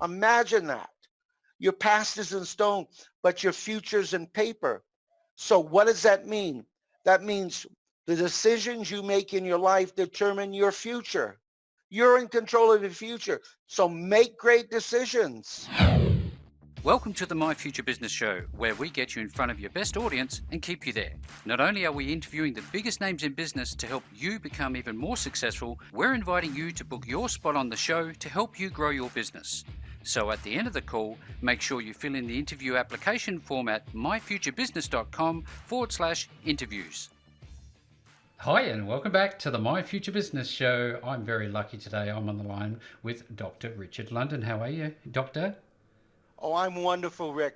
Imagine that. Your past is in stone, but your future's in paper. So what does that mean? That means the decisions you make in your life determine your future. You're in control of your future. So make great decisions. Welcome to the My Future Business Show, where we get you in front of your best audience and keep you there. Not only are we interviewing the biggest names in business to help you become even more successful, we're inviting you to book your spot on the show to help you grow your business. So at the end of the call, make sure you fill in the interview application form at myfuturebusiness.com/interviews. Hi, and welcome back to the My Future Business Show. I'm very lucky today. I'm on the line with Dr. Richard London. How are you, Doctor? Oh, I'm wonderful, Rick.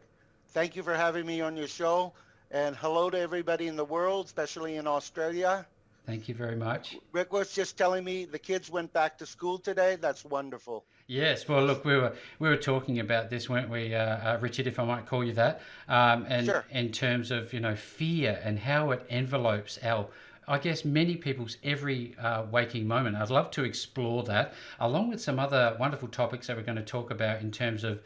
Thank you for having me on your show. And hello to everybody in the world, especially in Australia. Thank you very much. Rick was just telling me the kids went back to school today. That's wonderful. Yes, well, look, we were talking about this, weren't we, Richard? If I might call you that, and Sure. in terms of fear and how it envelopes our, I guess, many people's every waking moment. I'd love to explore that, along with some other wonderful topics that we're going to talk about in terms of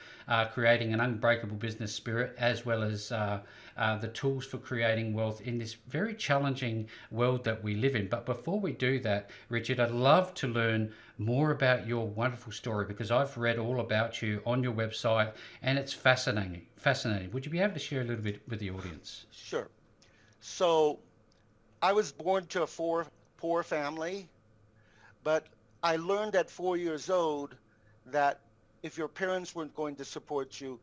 creating an unbreakable business spirit, as well as the tools for creating wealth in this very challenging world that we live in. But before we do that, Richard, I'd love to learn more about your wonderful story, because I've read all about you on your website and it's fascinating. Would you be able to share a little bit with the audience? Sure. So I was born to a poor family, but I learned at 4 years old that if your parents weren't going to support you,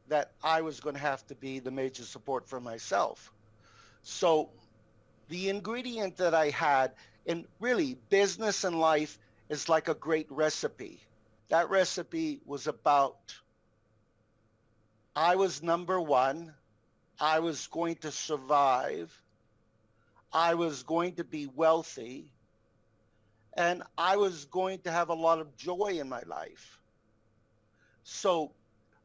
that I was going to have to be the major support for myself. So the ingredient that I had in really business and life is like a great recipe. That recipe was about, I was number one, I was going to survive, I was going to be wealthy, and I was going to have a lot of joy in my life. So,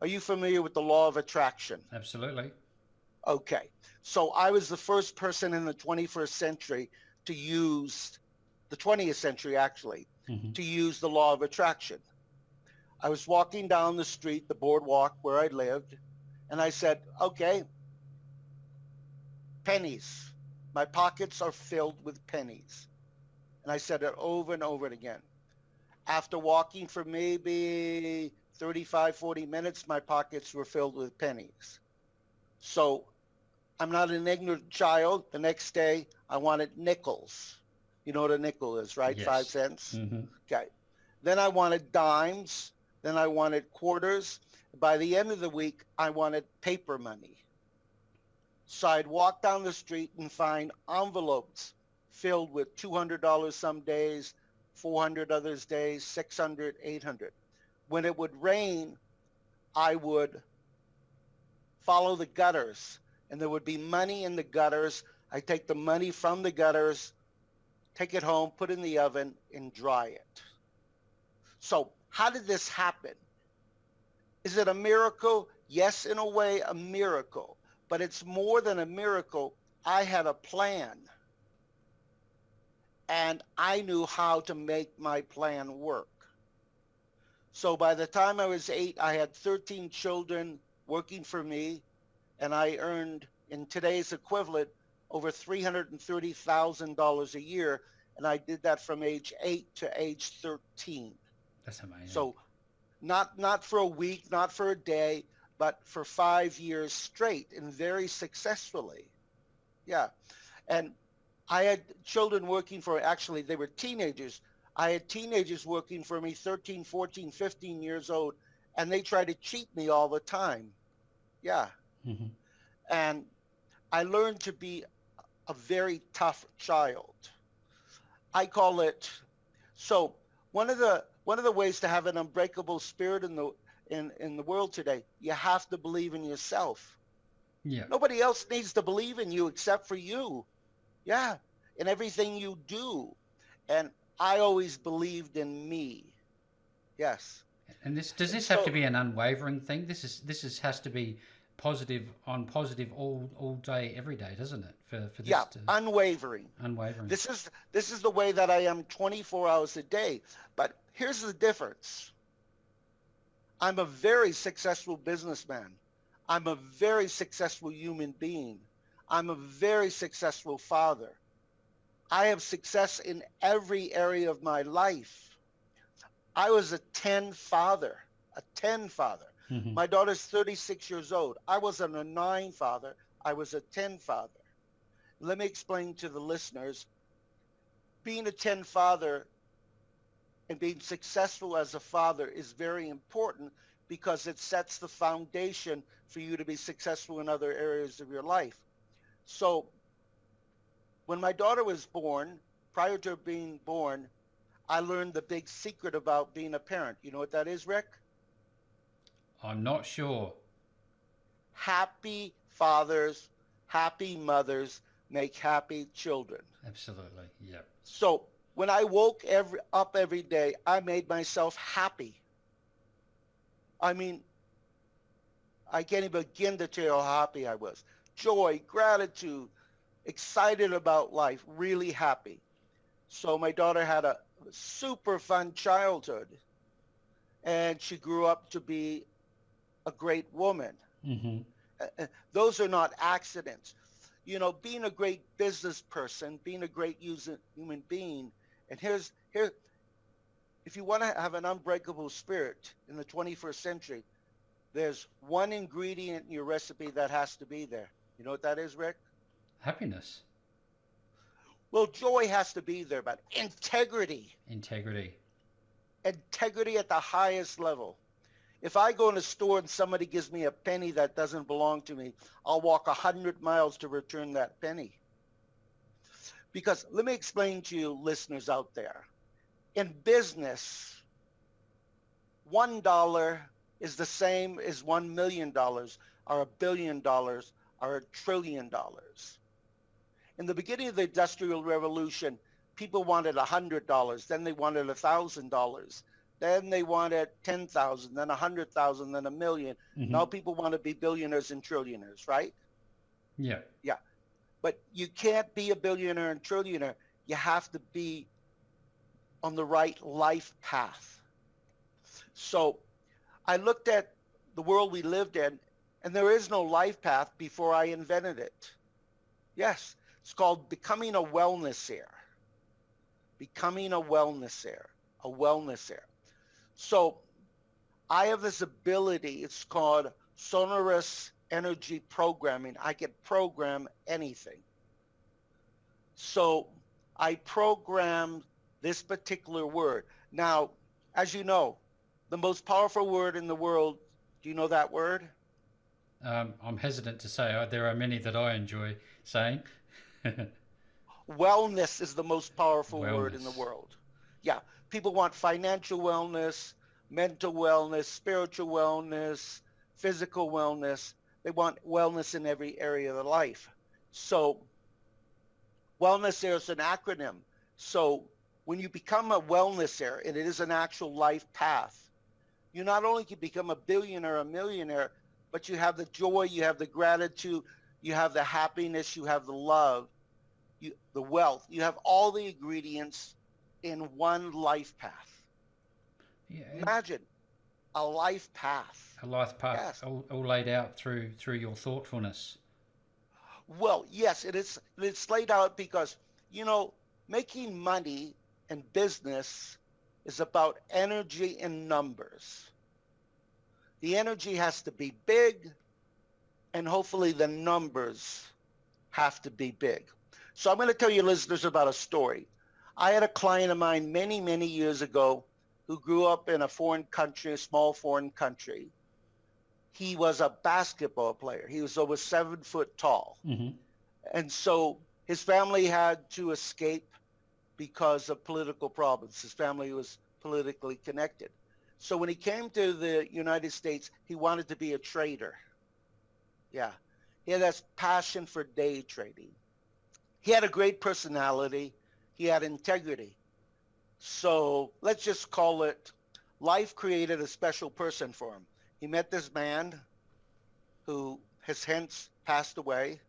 are you familiar with the law of attraction? Absolutely. Okay. So I was the first person in the 21st century to use, the 20th century actually, to use the law of attraction. I was walking down the street, the boardwalk where I lived, and I said, okay, pennies. My pockets are filled with pennies. And I said it over and over again. After walking for maybe 35, 40 minutes, my pockets were filled with pennies. So I'm not an ignorant child. The next day, I wanted nickels. You know what a nickel is, right? Yes. 5 cents. Okay. Then I wanted dimes. Then I wanted quarters. By the end of the week, I wanted paper money. So I'd walk down the street and find envelopes filled with $200 some days, $400 others days, $600, $800. When it would rain, I would follow the gutters, and there would be money in the gutters. I'd take the money from the gutters, take it home, put it in the oven, and dry it. So how did this happen? Is it a miracle? Yes, in a way, a miracle. But it's more than a miracle. I had a plan, and I knew how to make my plan work. So by the time I was 8, I had 13 children working for me, and I earned, in today's equivalent, over $330,000 a year, and I did that from age 8 to age 13. That's amazing. So not for a week, not for a day, but for 5 years straight, and very successfully. Yeah. And I had children working for, actually, they were teenagers. I had teenagers working for me, 13, 14, 15 years old, and they tried to cheat me all the time. Yeah. And I learned to be a very tough child. I call it, so one of the ways to have an unbreakable spirit in the world today, you have to believe in yourself. Yeah. Nobody else needs to believe in you except for you. Yeah. In everything you do. And I always believed in me. Yes. And does this have to be an unwavering thing? This has to be positive all day, every day, doesn't it? For this. Yeah, unwavering. Unwavering. This is the way that I am 24 hours a day. But here's the difference. I'm a very successful businessman. I'm a very successful human being. I'm a very successful father. I have success in every area of my life. I was a 10 father, a 10 father. Hmm. My daughter's 36 years old. I wasn't a 9 father. I was a 10 father. Let me explain to the listeners. Being a 10 father and being successful as a father is very important because it sets the foundation for you to be successful in other areas of your life. So when my daughter was born, prior to being born, I learned the big secret about being a parent. You know what that is, Rick? I'm not sure. Happy fathers, happy mothers make happy children. Absolutely. Yep. So when I woke up every day, I made myself happy. I mean, I can't even begin to tell you how happy I was. Joy, gratitude, excited about life, really happy. So my daughter had a super fun childhood and she grew up to be a great woman. Hmm. Those are not accidents. You know, being a great business person, being a great human being, and here if you want to have an unbreakable spirit in the 21st century, there's one ingredient in your recipe that has to be there. You know what that is, Rick? Happiness. Well, joy has to be there, but integrity, Integrity. integrity at the highest level. If I go in a store and somebody gives me a penny that doesn't belong to me, I'll walk 100 miles to return that penny. Because let me explain to you, listeners out there. In business, $1 is the same as $1 million, or $1 billion, or $1 trillion. In the beginning of the Industrial Revolution, people wanted $100, then they wanted $1,000, then they wanted 10,000, then 100,000, then a million. Hmm. Now people want to be billionaires and trillionaires, right? Yeah. Yeah. But you can't be a billionaire and trillionaire. You have to be on the right life path. So I looked at the world we lived in, and there is no life path before I invented it. Yes, it's called becoming a wellnessaire. Becoming a wellnessaire. A wellnessaire. So I have this ability. It's called sonorous energy programming. I can program anything. So I programmed this particular word. Now, as you know, the most powerful word in the world, do you know that word? I'm hesitant to say. There are many that I enjoy saying. Wellness is the most powerful word in the Wellness. world. Yeah, people want financial wellness, mental wellness, spiritual wellness, physical wellness. They want wellness in every area of their life. So wellness there is an acronym. So when you become a wellnessaire, and it is an actual life path, you not only can become a billionaire, a millionaire, but you have the joy, you have the gratitude, you have the happiness, you have the love, the wealth. You have all the ingredients in one life path. Yeah. Imagine a life path. A life path Yes. all laid out through your thoughtfulness. Well, yes, it's laid out because, you know, making money and business is about energy and numbers. The energy has to be big and hopefully the numbers have to be big. So I'm going to tell you listeners about a story. I had a client of mine many, many years ago who grew up in a foreign country, a small foreign country. He was a basketball player. He was over 7 foot tall. Hmm. And so his family had to escape because of political problems. His family was politically connected. So when he came to the United States, he wanted to be a trader. Yeah. He had that passion for day trading. He had a great personality. He had integrity. So let's just call it life created a special person for him. He met this man who has hence passed away.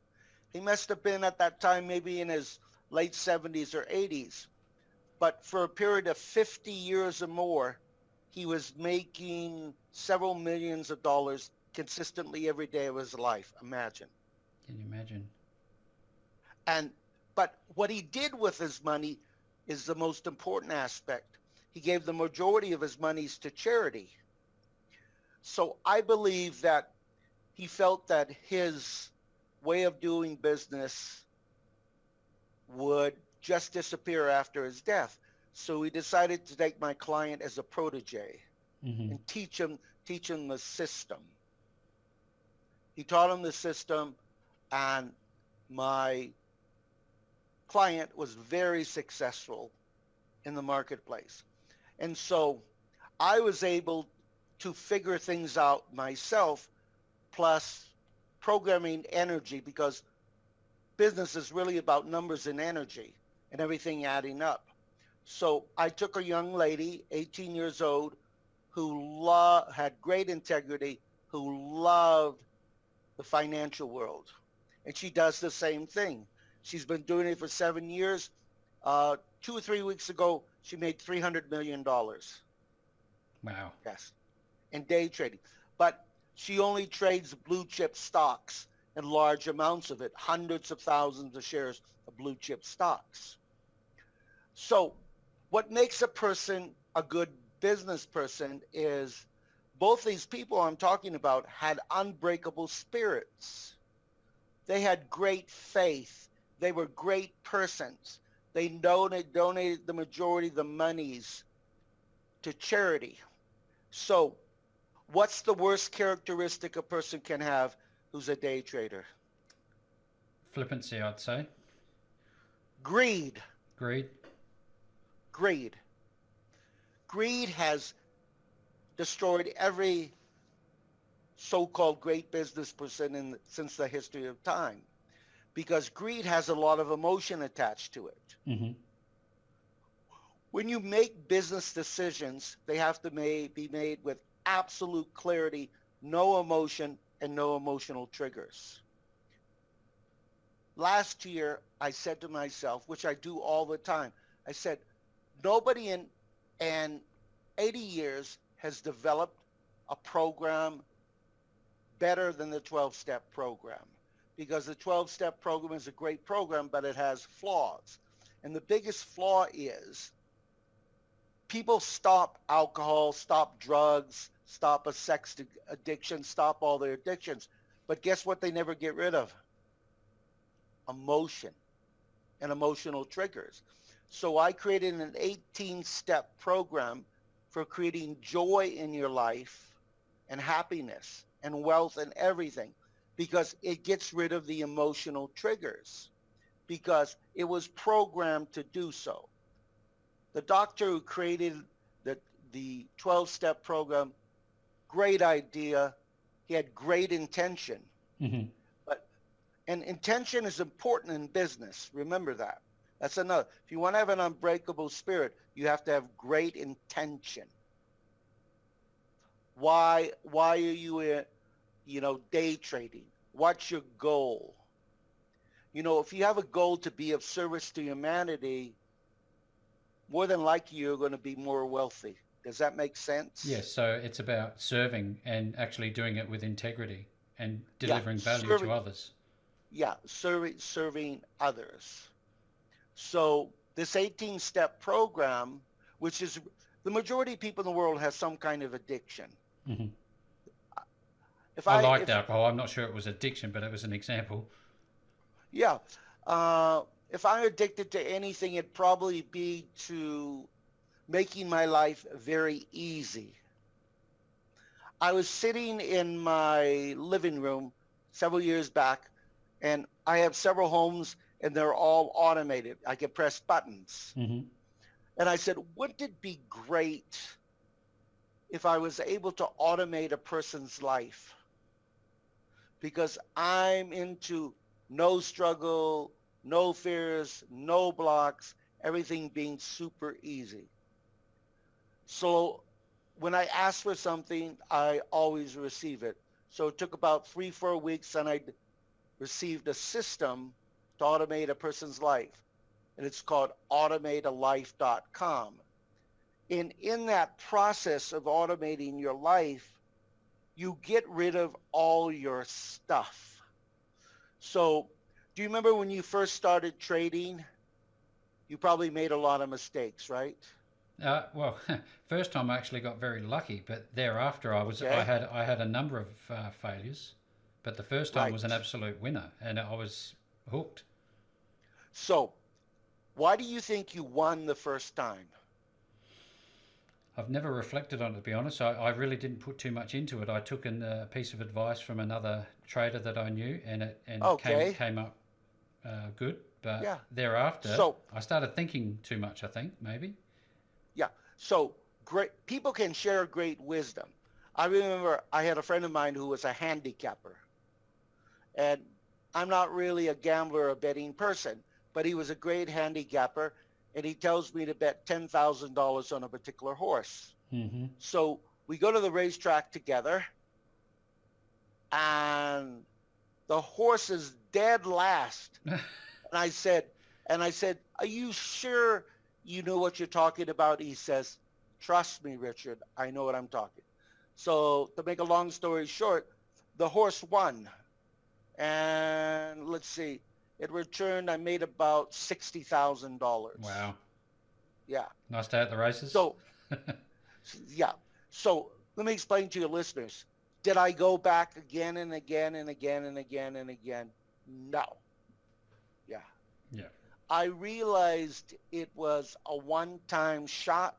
He must have been at that time maybe in his late 70s or 80s. But for a period of 50 years or more, he was making several millions of dollars consistently every day of his life. Imagine. Can you imagine? And but what he did with his money is the most important aspect. He gave the majority of his monies to charity. So I believe that he felt that his way of doing business would just disappear after his death. So he decided to take my client as a protege Hmm. and teach him the system. He taught him the system, and my client was very successful in the marketplace. And so I was able to figure things out myself, plus programming energy, because business is really about numbers and energy and everything adding up. So I took a young lady, 18 years old, who had great integrity, who loved the financial world. And she does the same thing. She's been doing it for 7 years. 2 or 3 weeks ago, she made $300 million. Wow. Yes, in day trading. But she only trades blue chip stocks in large amounts of it, hundreds of thousands of shares of blue chip stocks. So what makes a person a good business person is both these people I'm talking about had unbreakable spirits. They had great faith. They were great persons. They donated the majority of the monies to charity. So what's the worst characteristic a person can have who's a day trader? Flippancy, I'd say. Greed. Greed. Greed. Greed has destroyed every so-called great business person since the history of time, because greed has a lot of emotion attached to it. Hmm. When you make business decisions, they have to be made with absolute clarity, no emotion and no emotional triggers. Last year, I said to myself, which I do all the time, I said, nobody in 80 years has developed a program better than the 12-step program, because the 12-step program is a great program, but it has flaws. And the biggest flaw is people stop alcohol, stop drugs, stop a sex addiction, stop all their addictions. But guess what they never get rid of? Emotion and emotional triggers. So I created an 18-step program for creating joy in your life and happiness and wealth and everything, because it gets rid of the emotional triggers, because it was programmed to do so. The doctor who created the, the 12-step program, great idea. He had great intention. Hmm. But and intention is important in business. Remember that. That's another. If you want to have an unbreakable spirit, you have to have great intention. Why are you day trading? What's your goal? If you have a goal to be of service to humanity, more than likely you're going to be more wealthy. Does that make sense? Yes, so it's about serving and actually doing it with integrity and Yeah, delivering value to serving. others. Yeah, serving others. So this 18-step program, which is the majority of people in the world has some kind of addiction. Hmm. If I I liked if alcohol. I'm not sure it was addiction, but it was an example. Yeah, uh, if I'm addicted to anything, it'd probably be to making my life very easy. I was sitting in my living room several years back, and I have several homes, and they're all automated. I can press buttons. Hmm. And I said, wouldn't it be great if I was able to automate a person's life? Because I'm into no struggle, no fears, no blocks, everything being super easy. So when I ask for something, I always receive it. So it took about 3, 4 weeks, and I received a system to automate a person's life. And it's called automatealife.com. In that process of automating your life, you get rid of all your stuff. So, do you remember when you first started trading? You probably made a lot of mistakes, right? Well, first time I actually got very lucky, but thereafter Okay, I had a number of failures, but the first time was an right. absolute winner, and I was hooked. So, why do you think you won the first time? I've never reflected on it, to be honest. I really didn't put too much into it. I took a piece of advice from another trader that I knew, and it Okay, came up good. But yeah. thereafter, So, I started thinking too much. I think maybe. yeah. So, great people can share great wisdom. I remember I had a friend of mine who was a handicapper, and I'm not really a gambler or betting person, but he was a great handicapper, and he tells me to bet $10,000 on a particular horse. Hmm. So we go to the racetrack together, and the horse is dead last. And I said, are you sure you know what you're talking about? He says, trust me, Richard, I know what I'm talking. So to make a long story short, the horse won. And let's see, it returned, I made about $60,000. Wow. Yeah. Nice day at the races. So, yeah. So let me explain to your listeners. Did I go back again and again and again and again and again? No. Yeah. Yeah. I realized it was a one-time shot.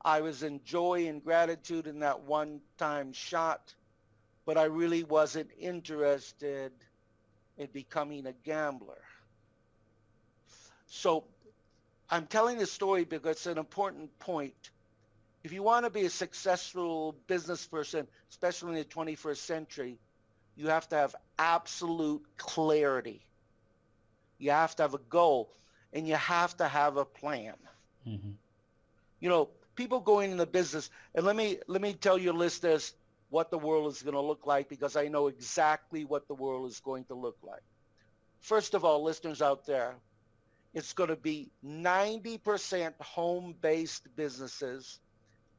I was in joy and gratitude in that one-time shot, but I really wasn't interested in becoming a gambler. So I'm telling this story because it's an important point. If you want to be a successful business person, especially in the 21st century, you have to have absolute clarity. You have to have a goal, and you have to have a plan. Hmm. You know, people going into business, and let me tell your listeners what the world is going to look like, because I know exactly what the world is going to look like. First of all, listeners out there, it's going to be 90% home-based businesses,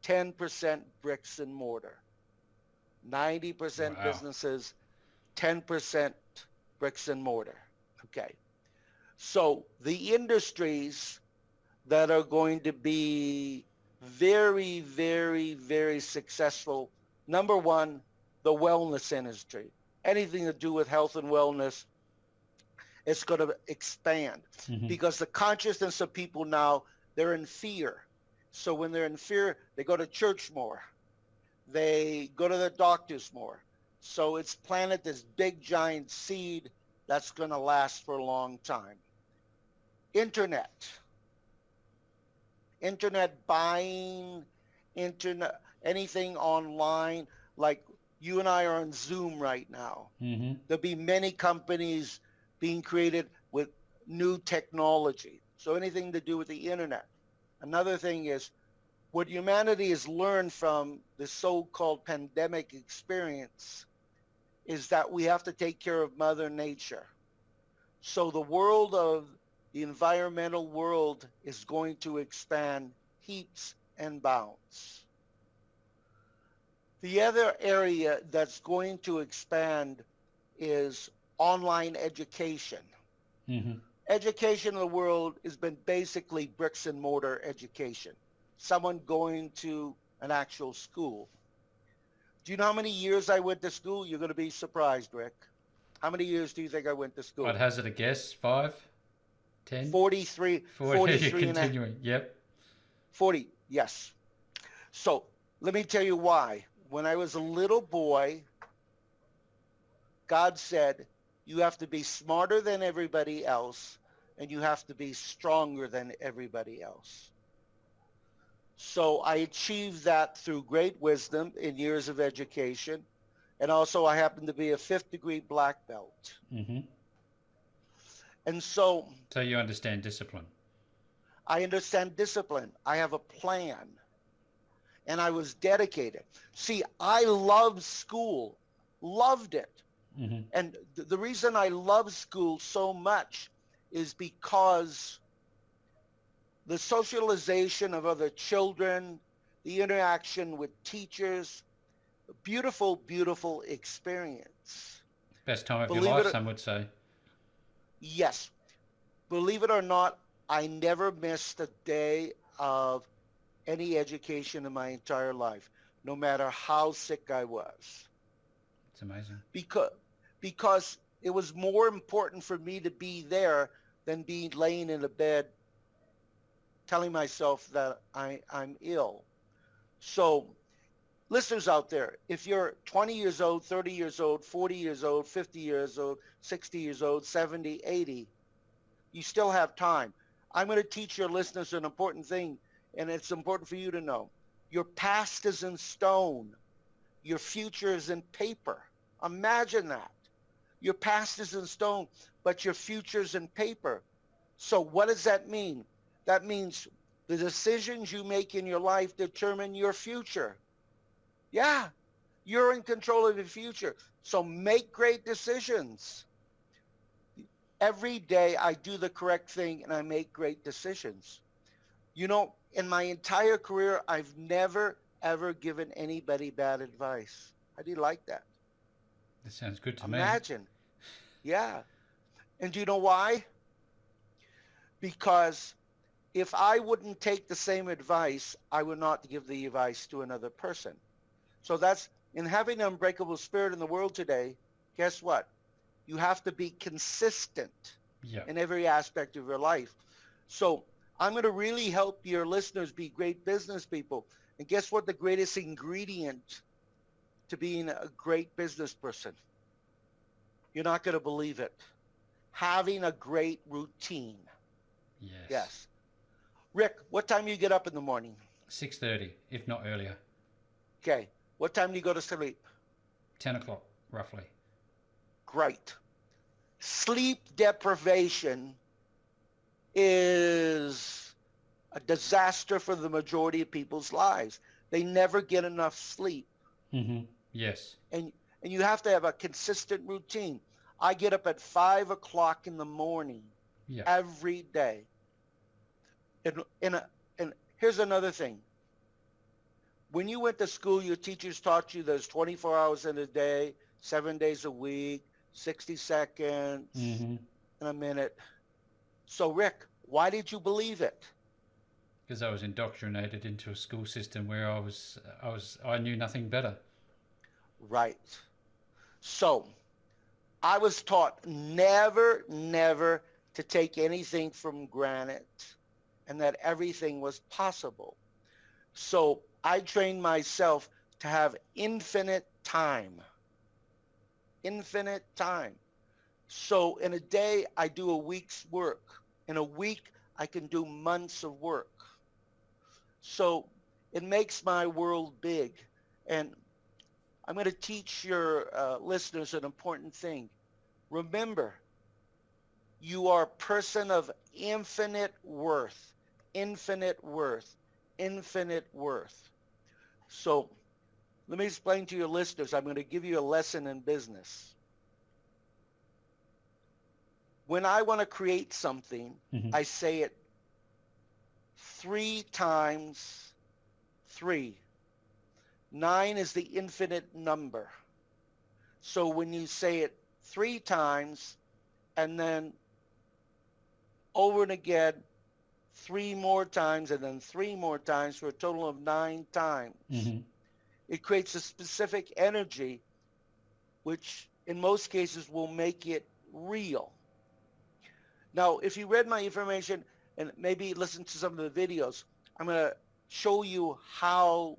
10% bricks and mortar. 90% Wow. businesses, 10% bricks and mortar. Okay. So the industries that are going to be very, very, very successful, number one, the wellness industry. Anything to do with health and wellness, it's going to expand, Hmm. because the consciousness of people now, they're in fear. So when they're in fear, they go to church more. They go to the doctors more. So it's planted this big giant seed that's going to last for a long time. Internet, internet buying, internet, anything online, like you and I are on Zoom right now. Hmm. There'll be many companies being created with new technology. So anything to do with the internet. Another thing is, what humanity has learned from the so-called pandemic experience is that we have to take care of Mother Nature. So the world of the environmental world is going to expand heaps and bounds. The other area that's going to expand is online education. Hmm. Education in the world has been basically bricks and mortar education. Someone going to an actual school. Do you know how many years I went to school? You're going to be surprised, Rick. How many years do you think I went to I'd school? hazard a guess. 5, 10, 43, 40. You're 43 and a continuing. Yep. 40. Yes. So let me tell you why. When I was a little boy, God said, you have to be smarter than everybody else, and you have to be stronger than everybody else. So I achieved that through great wisdom in years of education. And also I happen to be a fifth degree black belt. Hmm. And so So you understand discipline. I understand discipline. I have a plan, and I was dedicated. See, I loved school, loved it. Hmm. And the reason I love school so much is because the socialization of other children, the interaction with teachers, a beautiful, beautiful experience. Best time of your Believe life, it, some would say. yes, believe it or not, I never missed a day of any education in my entire life, no matter how sick I was. It's amazing. Because, because it was more important for me to be there than be laying in a bed telling myself that I'm ill. So listeners out there, if you're 20 years old, 30 years old, 40 years old, 50 years old, 60 years old, 70, 80, you still have time. I'm going to teach your listeners an important thing, and it's important for you to know. Your past is in stone. Your future is in paper. Imagine that. Your past is in stone, but your future is in paper. So what does that mean? That means the decisions you make in your life determine your future. Yeah, you're in control of your future. So make great decisions. Every day I do the correct thing and I make great decisions. You know, in my entire career, I've never, ever given anybody bad advice. How do you like that? That sounds good to me. Imagine. Yeah. And do you know why? Because if I wouldn't take the same advice, I would not give the advice to another person. So that's in having an unbreakable spirit in the world today. Guess what? You have to be consistent Yeah. in every aspect of your life. So I'm going to really help your listeners be great business people. And guess what? The greatest ingredient to being a great business person. You're not going to believe it. Having a great routine. Yes. Yes. Rick, what time do you get up in the morning? 6:30, if not earlier. Okay. What time do you go to sleep? 10 o'clock, roughly. Great. Sleep deprivation is a disaster for the majority of people's lives. They never get enough sleep. Mm-hmm. Yes. And and you have to have a consistent routine. I get up at 5 o'clock in the morning Yeah. every day. And here's another thing. When you went to school, your teachers taught you there's 24 hours in a day, 7 days a week, 60 seconds Mm-hmm. in a minute. So Rick, why did you believe it? Because I was indoctrinated into a school system where I knew nothing better. Right. So I was taught never, never to take anything from granted and that everything was possible. So I trained myself to have infinite time. Infinite time. So in a day, I do a week's work. In a week, I can do months of work. So it makes my world big. And I'm going to teach your listeners an important thing. Remember, you are a person of infinite worth, infinite worth, infinite worth. So let me explain to your listeners. I'm going to give you a lesson in business. When I want to create something, Mm-hmm. I say it 3 times 3. 9 is the infinite number. So when you say it 3 times and then over and again 3 more times and then 3 more times for a total of 9 times, Mm-hmm. it creates a specific energy which in most cases will make it real. Now, if you read my information and maybe listen to some of the videos, I'm going to show you how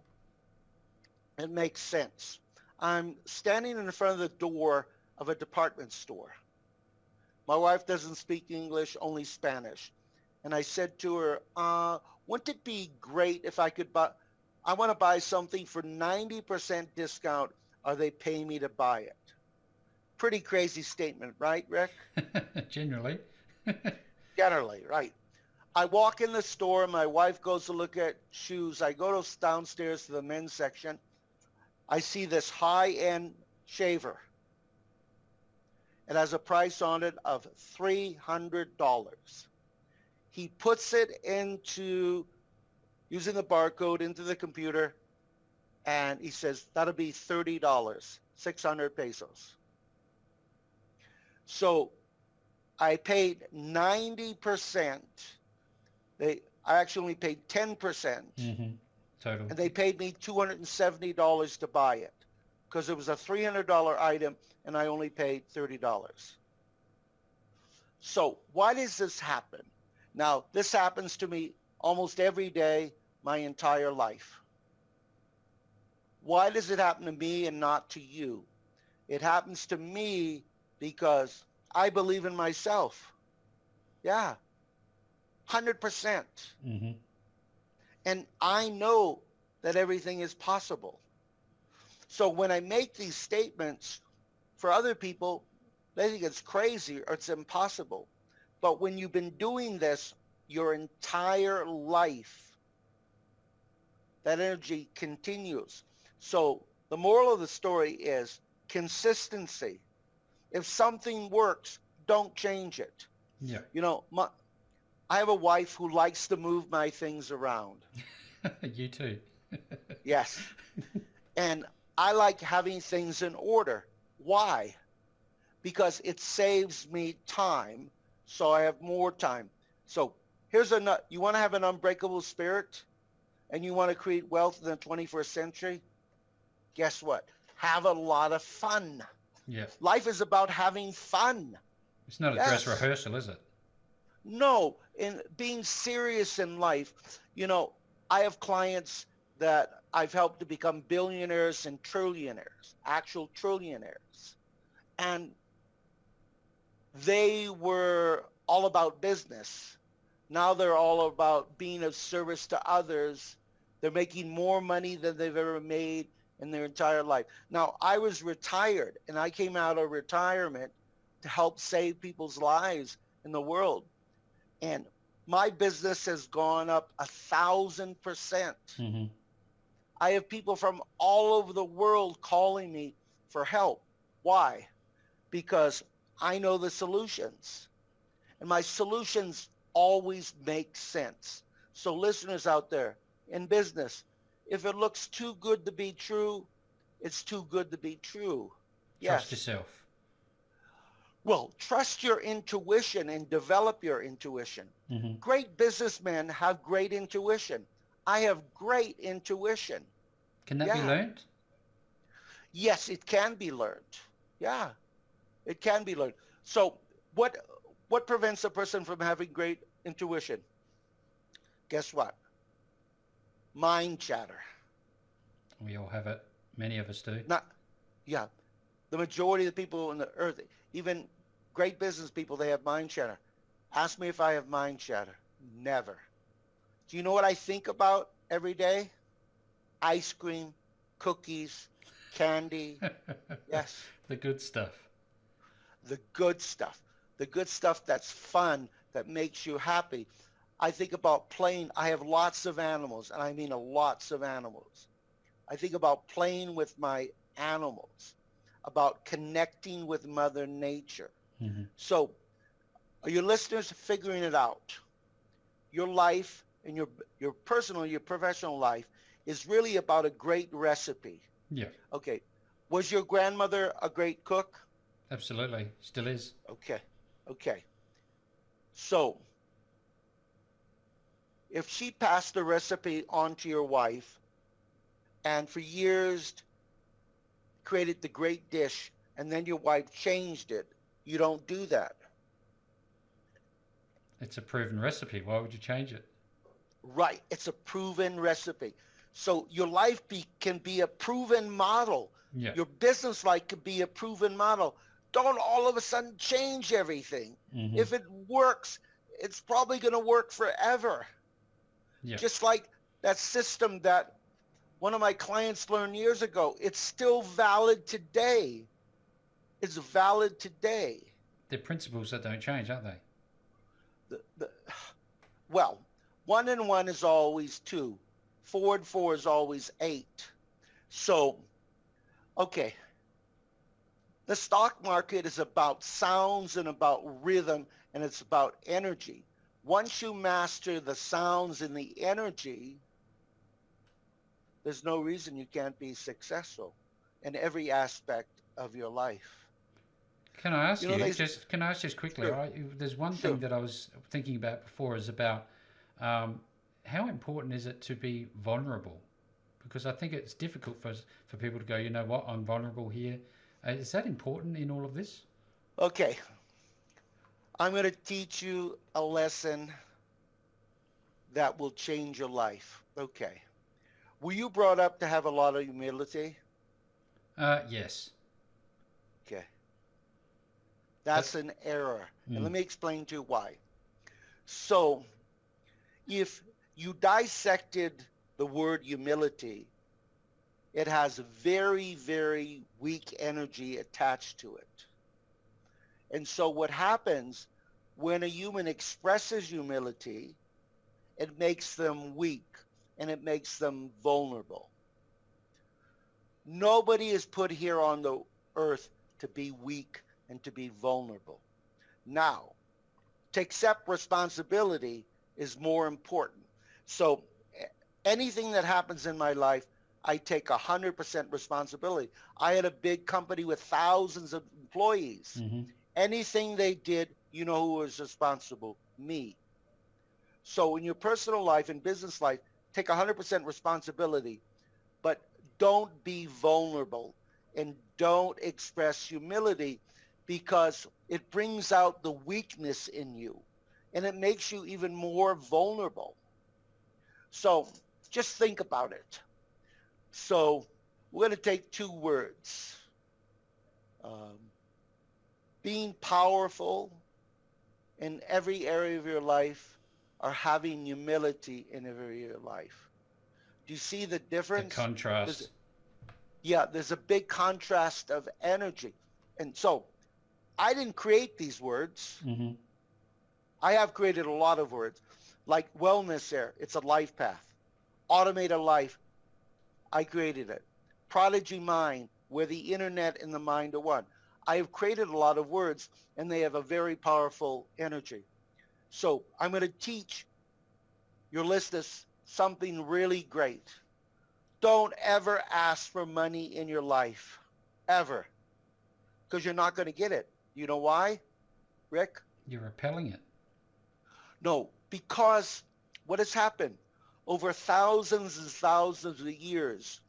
it makes sense. I'm standing in front of the door of a department store. My wife doesn't speak English, only Spanish. And I said to her, wouldn't it be great if I could buy, I want to buy something for 90% discount. Are they paying me to buy it? Pretty crazy statement, right, Rick? Generally. Generally, right. I walk in the store. My wife goes to look at shoes. I go downstairs to the men's section. I see this high-end shaver. It has a price on it of $300. He puts it into using the barcode into the computer, and he says, that'll be $30, 600 pesos. So I paid 90%. I actually only paid 10%, Mm-hmm. Total. and they paid me $270 to buy it because it was a $300 item and I only paid $30. So why does this happen? Now, this happens to me almost every day, my entire life. Why does it happen to me and not to you? It happens to me because I believe in myself. Yeah, 100%. Mm-hmm. And I know that everything is possible. So when I make these statements for other people, they think it's crazy or it's impossible. But when you've been doing this your entire life, that energy continues. So the moral of the story is consistency. If something works, don't change it. Yeah. You know, I have a wife who likes to move my things around. You too. Yes. And I like having things in order. Why? Because it saves me time, so I have more time. So here's you want to have an unbreakable spirit and you want to create wealth in the 21st century? Guess what? Have a lot of fun. Yeah. Life is about having fun. It's not a dress Yes. rehearsal, is it? No, in being serious in life. You know, I have clients that I've helped to become billionaires and trillionaires, actual trillionaires. And they were all about business. Now they're all about being of service to others. They're making more money than they've ever made in their entire life. Now, I was retired and I came out of retirement to help save people's lives in the world. And my business has gone up 1,000%. Mm-hmm. I have people from all over the world calling me for help. Why? Because I know the solutions. And my solutions always make sense. So listeners out there in business, if it looks too good to be true, it's too good to be true. Trust Yes. yourself. Well, trust your intuition and develop your intuition. Mm-hmm. Great businessmen have great intuition. I have great intuition. Can that be Yeah. learned? Yes, it can be learned. Yeah, it can be learned. So what what prevents a person from having great intuition? Guess what? Mind chatter. We all have it. Many of us do. Not yeah. The majority of the people on the earth, even great business people, they have mind chatter. Ask me if I have mind chatter. Never. Do you know what I think about every day? Ice cream, cookies, candy. Yes, The good stuff. the good stuff. The good stuff that's fun, that makes you happy. I think about playing. I have lots of animals, and I mean lots of animals. I think about playing with my animals, about connecting with Mother Nature. Mm-hmm. So are your listeners figuring it out? Your life and your personal, your professional life is really about a great recipe. Yeah, Okay. Was your grandmother a great cook? absolutely. Still is. Okay. Okay. So if she passed the recipe on to your wife and for years created the great dish and then your wife changed it, you don't do that. It's a proven recipe. Why would you change it? Right. It's a proven recipe. So your life can be a proven model. Yeah. Your business life could be a proven model. Don't all of a sudden change everything. Mm-hmm. If it works, it's probably going to work forever. Yeah. Just like that system that one of my clients learned years ago, it's still valid today. It's valid today. They're principles that don't change, aren't they? The, well, 1 and 1 is always 2. 4 and 4 is always 8. So, okay, the stock market is about sounds and about rhythm and it's about energy. Once you master the sounds and the energy, there's no reason you can't be successful in every aspect of your life. Can I You ask know, you they just? Can I ask just quickly? sure, There's one thing sure. that I was thinking about before is about um, how important is it to be vulnerable? Because I think it's difficult for people to go. You know what? I'm vulnerable here. Is that important in all of this? Okay, I'm going to teach you a lesson that will change your life. Okay. Were you brought up to have a lot of humility? Yes. Okay. That. That's an error. And Mm, let me explain to you why. So, if you dissected the word humility, it has very, very weak energy attached to it. And so, what happens when a human expresses humility, it makes them weak and it makes them vulnerable. Nobody is put here on the earth to be weak and to be vulnerable. Now, to accept responsibility is more important. So anything that happens in my life, I take 100% responsibility. I had a big company with thousands of employees. mm-hmm. Anything they did, you know who was responsible? Me. So in your personal life and business life, take 100% responsibility, but don't be vulnerable and don't express humility because it brings out the weakness in you and it makes you even more vulnerable. So just think about it. So we're going to take two words, um, being powerful in every area of your life or having humility in every area of your life. Do you see the The difference? There's, contrast. yeah, there's a big contrast of energy. And so I didn't create these words. Mm-hmm. I have created a lot of words like wellness there. It's a life path. Automate a life. I created it. Prodigy mind, where the internet and the mind are one. I have created a lot of words and they have a very powerful energy. So I'm going to teach your listeners something really great. Don't ever ask for money in your life, ever, because you're not going to get it. You know why, Rick? You're repelling it. No, because what has happened over thousands and thousands of years,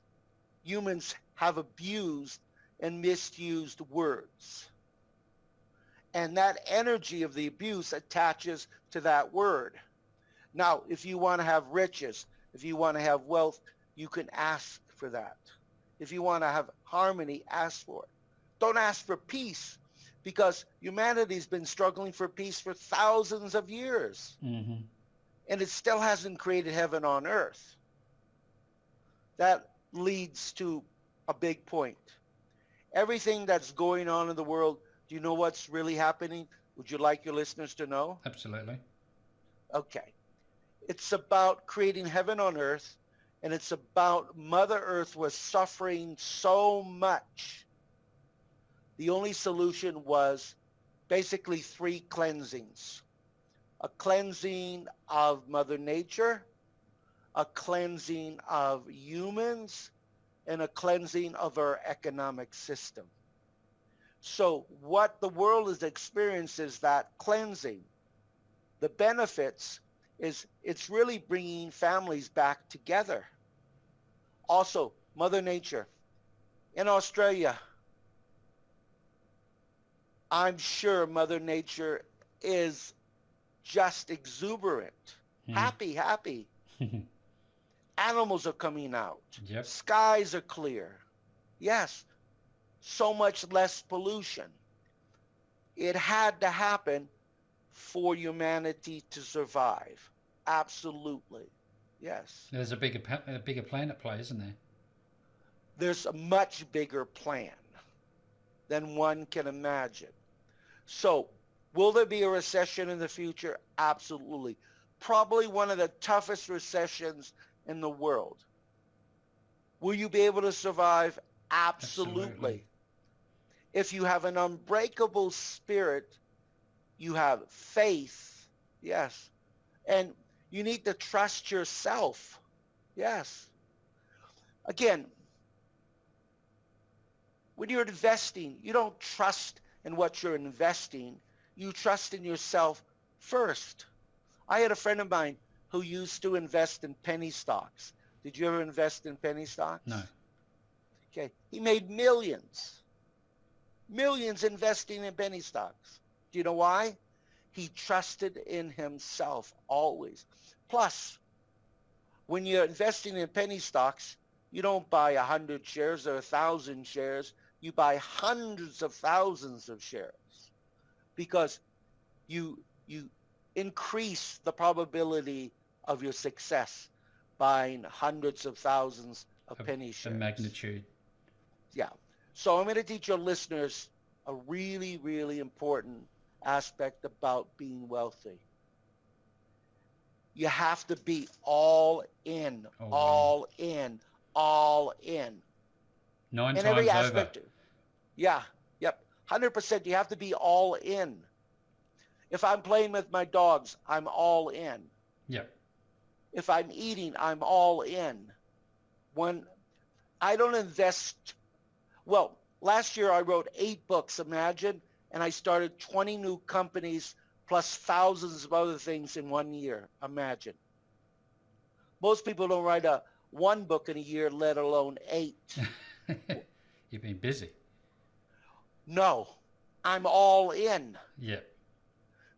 humans have abused and misused words. And that energy of the abuse attaches to that word. Now, if you want to have riches, if you want to have wealth, you can ask for that. If you want to have harmony, ask for it. Don't ask for peace because humanity's been struggling for peace for thousands of years Mm-hmm. and it still hasn't created heaven on earth. That leads to a big point. Everything that's going on in the world, do you know what's really happening? Would you like your listeners to know? Absolutely. Okay. It's about creating heaven on earth, and it's about Mother Earth was suffering so much. The only solution was basically three cleansings. A cleansing of Mother Nature, a cleansing of humans, and a cleansing of our economic system. So what the world has experienced is that cleansing. The benefits is it's really bringing families back together. Also, Mother Nature. In Australia, I'm sure Mother Nature is just exuberant. Mm. Happy, happy. Animals are coming out. Yep. Skies are clear. Yes, so much less pollution. It had to happen for humanity to survive. Absolutely. Yes. There's a bigger plan at play, isn't there? There's a much bigger plan than one can imagine. So, will there be a recession in the future? Absolutely. Probably one of the toughest recessions in the world. Will you be able to survive? Absolutely. Absolutely. If you have an unbreakable spirit, you have faith. Yes. And you need to trust yourself. Yes. Again, when you're investing, you don't trust in what you're investing. You trust in yourself first. I had a friend of mine who used to invest in penny stocks. Did you ever invest in penny No. stocks? Okay. He made millions, millions investing in penny stocks. Do you know why? He trusted in himself always. Plus, when you're investing in penny stocks, you don't buy 100 shares or 1,000 shares. You buy hundreds of thousands of shares because you increase the probability of your success buying hundreds of thousands of Of penny the shares. magnitude. Yeah. So I'm going to teach your listeners a really, really important aspect about being wealthy. You have to be all in, All in. all in, all in. Nine In every times over. aspect. Yeah. Yep. 100%. You have to be all in. If I'm playing with my dogs, I'm all in. Yep. If I'm eating, I'm all in. When I don't invest, well, last year I wrote 8 books, imagine, and I started 20 new companies plus thousands of other things in 1 year. Imagine. Most people don't write a 1 book in a year, let alone 8. You've been busy. No, I'm all in. Yep.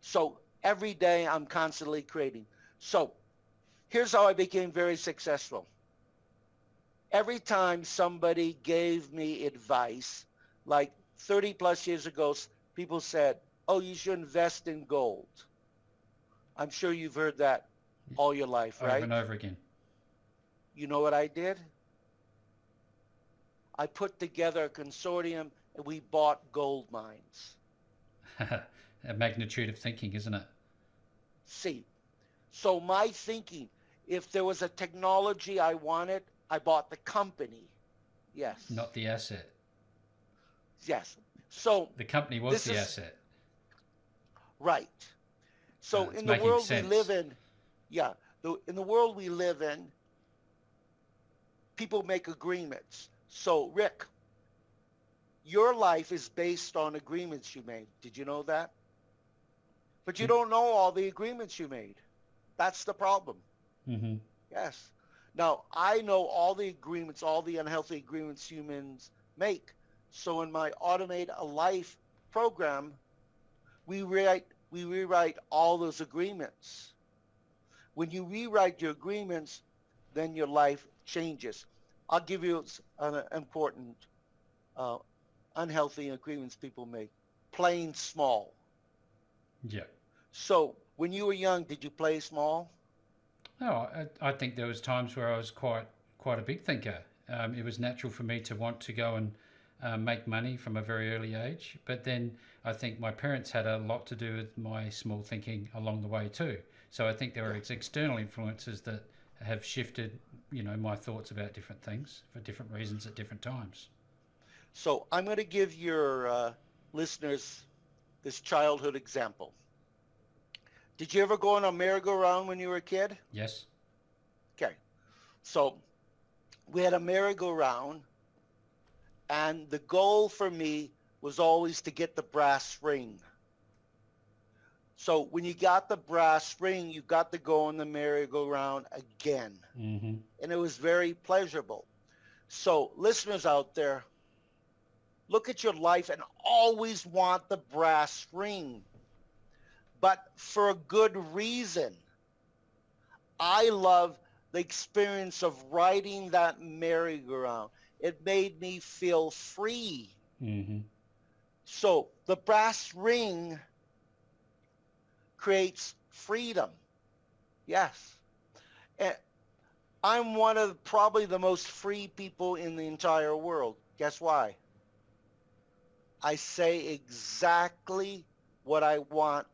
So every day I'm constantly creating. So here's how I became very successful. Every time somebody gave me advice, like 30 plus years ago, people said, oh, you should invest in gold. I'm sure you've heard that all your life, Over right? and over again. You know what I did? I put together a consortium and we bought gold mines. A magnitude of thinking, isn't it? See, so my thinking, if there was a technology I wanted, I bought the company. Yes. Not the asset. Yes. So The company was this the is asset. right. So It's in the making world we live sense. in, yeah, in the world we live in, people make agreements. So Rick, your life is based on agreements you made. Did you know that? But you don't know all the agreements you made. That's the problem. Mm-hmm. Yes. Now, I know all the agreements, all the unhealthy agreements humans make. So in my Automate a Life program, we rewrite all those agreements. When you rewrite your agreements, then your life changes. I'll give you an important uh, unhealthy agreements people make. Playing small. Yep. So when you were young, did you play small? No, I think there was times where I was quite a big thinker. It was natural for me to want to go and make money from a very early age. But then I think my parents had a lot to do with my small thinking along the way too. So I think there are Yeah. external influences that have shifted, my thoughts about different things for different reasons at different times. So I'm going to give your listeners this childhood example. Did you ever go on a merry-go-round when you were a kid? Yes. Okay. So we had a merry-go-round, and the goal for me was always to get the brass ring. So when you got the brass ring, you got to go on the merry-go-round again. Mm-hmm. And it was very pleasurable. So listeners out there, look at your life and always want the brass ring, but for a good reason. I love the experience of riding that merry-go-round. It made me feel free. Mm-hmm. So the brass ring creates freedom. Yes. And I'm one of probably the most free people in the entire world. Guess why? I say exactly what I want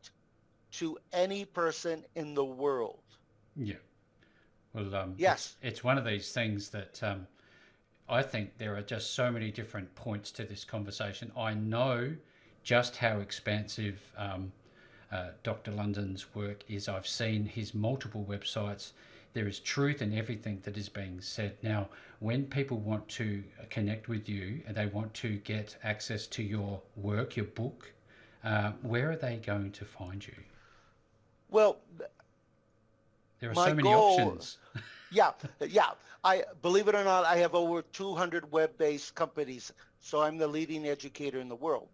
to any person in the world. Yeah. Well, it's Yes. it's one of these things that I think there are just so many different points to this conversation. I know just how expansive Dr. London's work is I've seen his multiple websites. There is truth in everything that is being said. Now, when people want to connect with you and they want to get access to your work, your book, where are they going to find you? Well, There are my so many goal, options. yeah, yeah. I believe it or not, I have over 200 web-based companies, so I'm the leading educator in the world.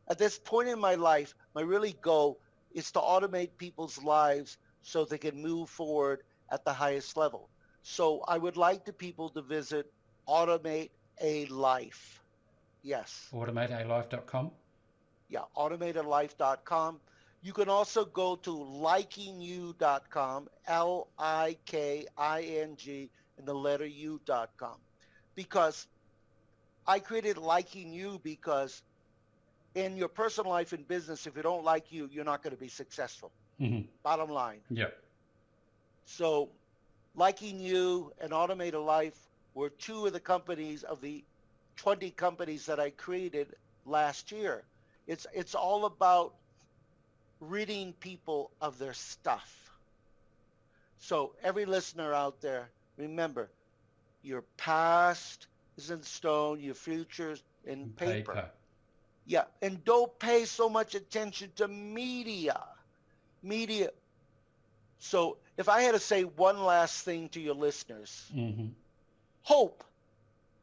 At this point in my life, my really goal is to automate people's lives so they can move forward at the highest level. So I would like the people to visit Automate a Life. Yes. AutomateAlife.com. Yeah, automatedlife.com. You can also go to likingyou.com, Liking, and the letter u.com. Because I created Liking You because in your personal life and business, if you don't like you, you're not going to be successful. Mm-hmm. Bottom line. Yep. So Liking You and Automate a Life were two of the companies of the 20 companies that I created last year. It's all about ridding people of their stuff. So every listener out there, remember, your past is in stone, your future's in paper. Yeah, and don't pay so much attention to media. Media. So if I had to say one last thing to your listeners, Mm-hmm. hope.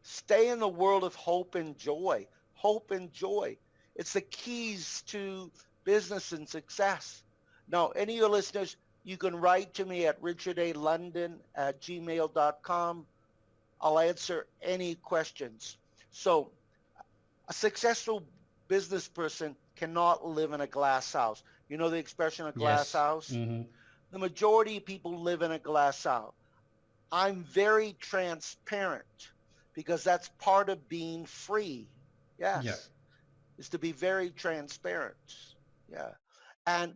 Stay in the world of hope and joy. Hope and joy. It's the keys to business and success. Now, any of your listeners, you can write to me at richardalondon@gmail.com. I'll answer any questions. So a successful business person cannot live in a glass house. You know the expression, a glass Yes. house? Mm-hmm. The majority of people live in a glass house. I'm very transparent because that's part of being free. Yes. Yeah. Is to be very transparent. Yeah. And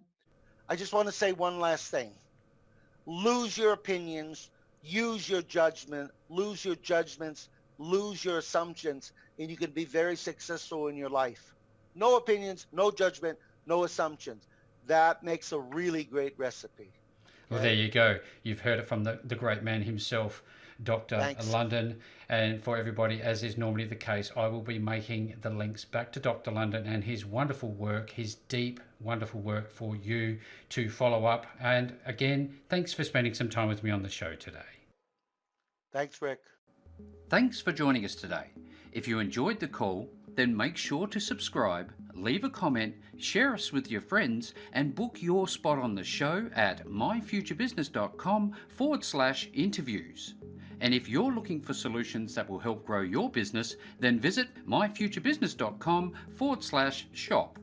I just want to say one last thing. Lose your opinions, use your judgment, lose your judgments, lose your assumptions, and you can be very successful in your life. No opinions, no judgment, no assumptions. That makes a really great recipe. Well, there you go. You've heard it from the great man himself, Dr. Thanks. London. And for everybody, as is normally the case, I will be making the links back to Dr. London and his wonderful work, his deep, wonderful work for you to follow up. And again, thanks for spending some time with me on the show today. Thanks, Rick. Thanks for joining us today. If you enjoyed the call, then make sure to subscribe, leave a comment, share us with your friends, and book your spot on the show at myfuturebusiness.com/interviews. And if you're looking for solutions that will help grow your business, then visit myfuturebusiness.com/shop.